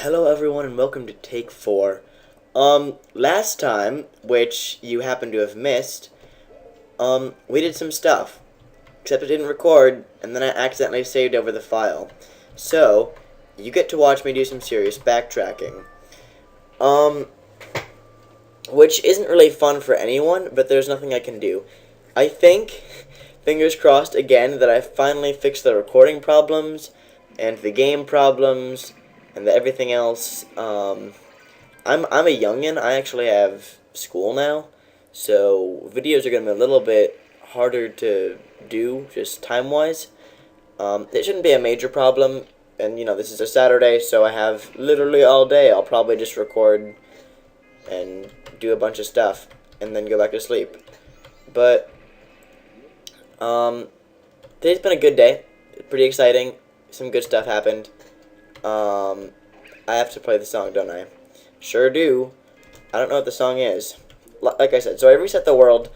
Hello everyone and welcome to Take 4. Last time, which you happen to have missed, we did some stuff. Except it didn't record, and then I accidentally saved over the file. So, you get to watch me do some serious backtracking. Which isn't really fun for anyone, but there's nothing I can do. I think, fingers crossed again, that I finally fixed the recording problems, and the game problems, and everything else. I'm a youngin'. I actually have school now, so videos are gonna be a little bit harder to do, just time-wise. It shouldn't be a major problem, and this is a Saturday, so I have literally all day. I'll probably just record and do a bunch of stuff, and then go back to sleep. But today's been a good day. Pretty exciting. Some good stuff happened. I have to play the song, don't I? Sure do. I don't know what the song is. Like I said, so I reset the world.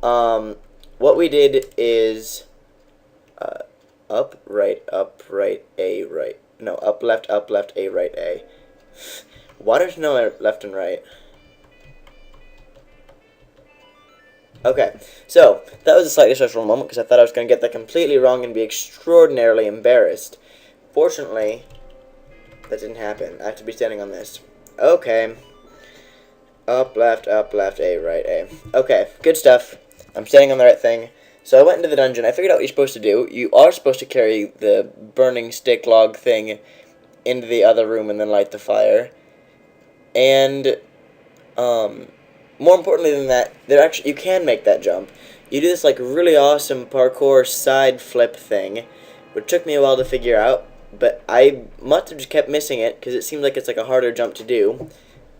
What we did is up, right, A, right. No, up, left, A, right, A. Why don't you know left and right? Okay, so that was a slightly stressful moment because I thought I was going to get that completely wrong and be extraordinarily embarrassed. Fortunately, that didn't happen. I have to be standing on this. Okay. Up, left, A, right, A. Okay, good stuff. I'm standing on the right thing. So I went into the dungeon. I figured out what you're supposed to do. You are supposed to carry the burning stick log thing into the other room and then light the fire. And, more importantly than that, you can make that jump. You do this, really awesome parkour side flip thing, which took me a while to figure out. But I must have just kept missing it, because it seems like it's a harder jump to do.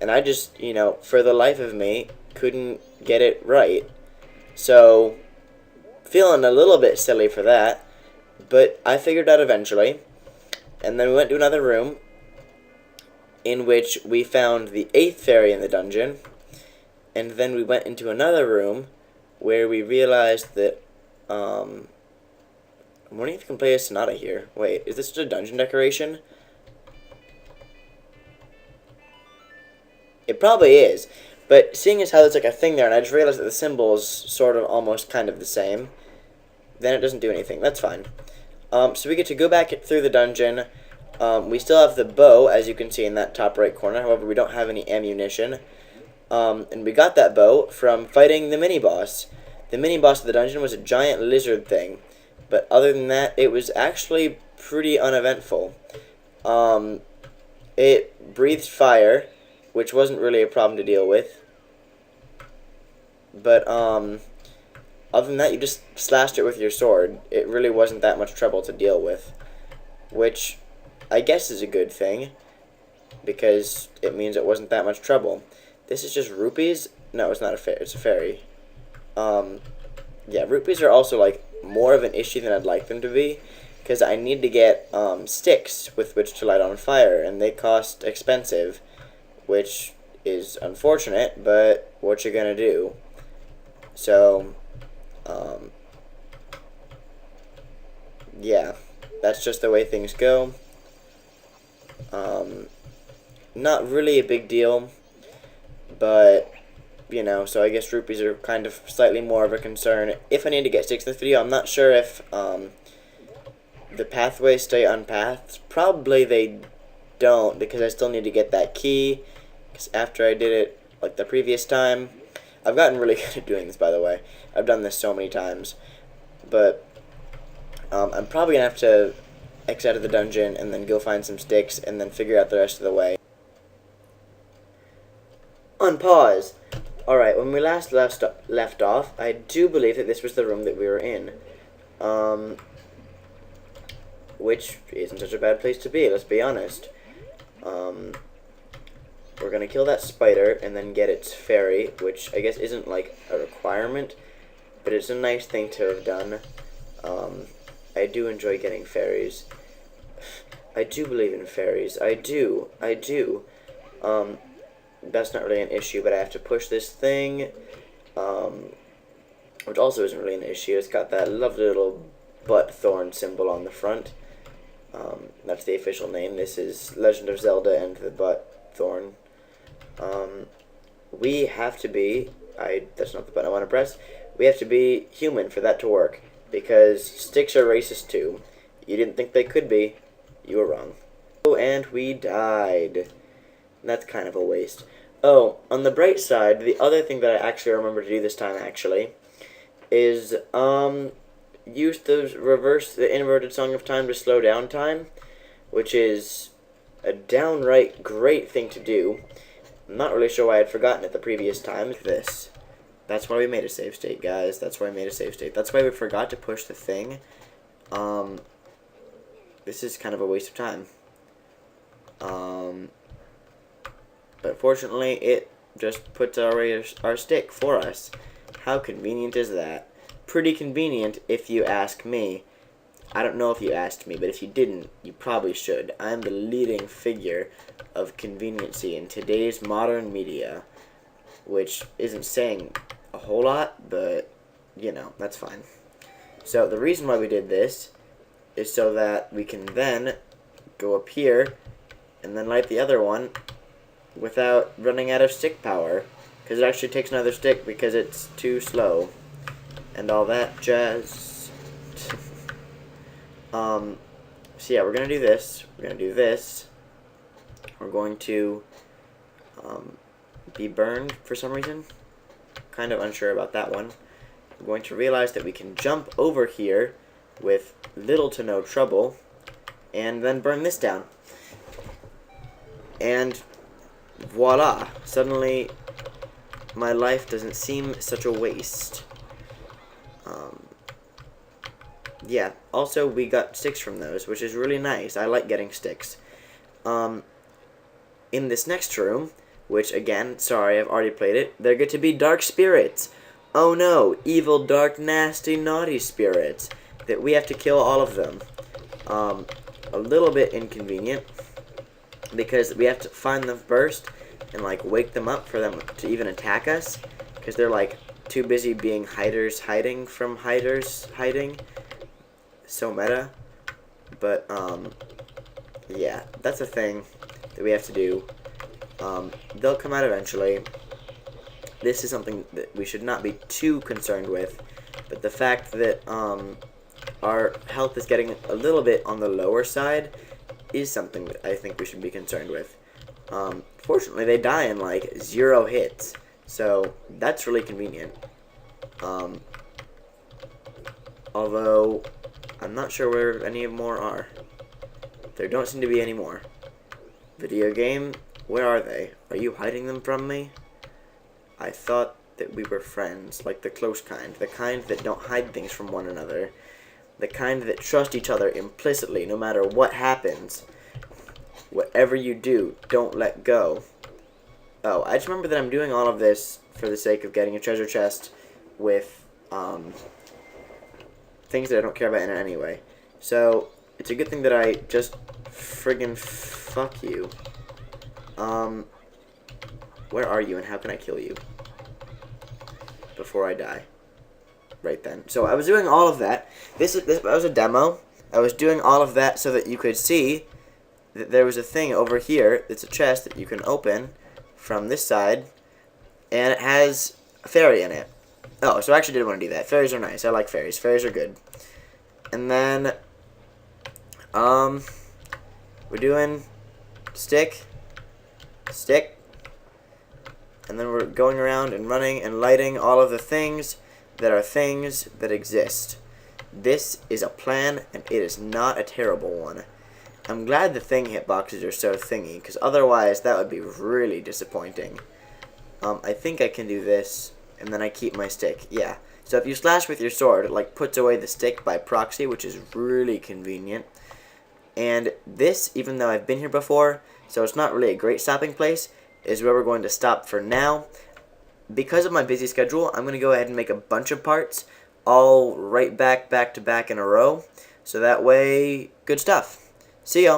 And I just, for the life of me, couldn't get it right. So, feeling a little bit silly for that. But I figured out eventually. And then we went to another room, in which we found the 8th fairy in the dungeon. And then we went into another room, where we realized that, I'm wondering if you can play a sonata here. Wait, is this just a dungeon decoration? It probably is. But seeing as how there's a thing there, and I just realized that the symbol's sort of almost kind of the same, then it doesn't do anything. That's fine. So we get to go back through the dungeon. We still have the bow, as you can see in that top right corner. However, we don't have any ammunition. And we got that bow from fighting the mini-boss. The mini-boss of the dungeon was a giant lizard thing. But other than that, it was actually pretty uneventful. It breathed fire, which wasn't really a problem to deal with. But, other than that, you just slashed it with your sword. It really wasn't that much trouble to deal with. Which, I guess is a good thing, because it means it wasn't that much trouble. This is just rupees? No, it's not a fairy. It's a fairy. Yeah, rupees are also, more of an issue than I'd like them to be, because I need to get sticks with which to light on fire, and they cost expensive, which is unfortunate, but what you gonna do? So, yeah, that's just the way things go. Not really a big deal, but so I guess rupees are kind of slightly more of a concern. If I need to get sticks in this video, I'm not sure if the pathways stay unpathed. Probably they don't, because I still need to get that key, because after I did it, the previous time, I've gotten really good at doing this, by the way. I've done this so many times. But I'm probably going to have to exit out of the dungeon and then go find some sticks and then figure out the rest of the way. Unpause. Alright, when we last left off, I do believe that this was the room that we were in. Which isn't such a bad place to be, let's be honest. We're gonna kill that spider and then get its fairy, which I guess isn't a requirement, but it's a nice thing to have done. I do enjoy getting fairies. I do believe in fairies. I do. That's not really an issue, but I have to push this thing, which also isn't really an issue. It's got that lovely little butt thorn symbol on the front. That's the official name. This is Legend of Zelda and the Butt Thorn. We have to be, that's not the button I want to press, we have to be human for that to work, because sticks are racist too. You didn't think they could be, you were wrong. Oh, and we died. That's kind of a waste. Oh, on the bright side, the other thing that I actually remember to do this time, actually, is, use the inverted Song of Time to slow down time, which is a downright great thing to do. I'm not really sure why I'd forgotten it the previous time. This. That's why we made a save state, guys. That's why we made a save state. That's why we forgot to push the thing. This is kind of a waste of time. But fortunately, it just puts our stick for us. How convenient is that? Pretty convenient, if you ask me. I don't know if you asked me, but if you didn't, you probably should. I'm the leading figure of conveniency in today's modern media, which isn't saying a whole lot, but, you know, that's fine. So the reason why we did this is so that we can then go up here and then light the other one without running out of stick power, because it actually takes another stick because it's too slow and all that jazz. So yeah, we're gonna do this. We're gonna do this. We're going to be burned for some reason. Kind of unsure about that one. We're going to realize that we can jump over here with little to no trouble, and then burn this down. And voila! Suddenly, my life doesn't seem such a waste. Yeah, also we got sticks from those, which is really nice. I like getting sticks. In this next room, which again, sorry, I've already played it, they're going to be dark spirits. Oh no, evil, dark, nasty, naughty spirits. That we have to kill all of them. A little bit inconvenient, because we have to find them first and like wake them up for them to even attack us, because they're like too busy being hiding from hiding. So meta. But yeah, that's a thing that we have to do. They'll come out eventually. This is something that we should not be too concerned with, but the fact that our health is getting a little bit on the lower side is something that I think we should be concerned with. Fortunately, they die in like 0 hits, so that's really convenient. Although I'm not sure where any more are. There don't seem to be any more. Video game, where are they? Are you hiding them from me? I thought that we were friends, like the close kind, the kind that don't hide things from one another, the kind that trust each other implicitly no matter what happens. Whatever you do, don't let go. Oh, I just remember that I'm doing all of this for the sake of getting a treasure chest with things that I don't care about in it anyway. So, it's a good thing that I just friggin' fuck you. Where are you and how can I kill you before I die? Right then. So I was doing all of that. This was a demo. I was doing all of that so that you could see that there was a thing over here. It's a chest that you can open from this side, and it has a fairy in it. Oh, so I actually did want to do that. Fairies are nice. I like fairies. Fairies are good. And then, we're doing stick, and then we're going around and running and lighting all of the things that are things that exist. This is a plan, and it is not a terrible one. I'm glad the thing hitboxes are so thingy, because otherwise that would be really disappointing. I think I can do this, and then I keep my stick. Yeah. So if you slash with your sword, it like puts away the stick by proxy, which is really convenient. And this, even though I've been here before, so it's not really a great stopping place, is where we're going to stop for now. Because of my busy schedule, I'm going to go ahead and make a bunch of parts, all right back to back in a row. So that way, good stuff. See y'all.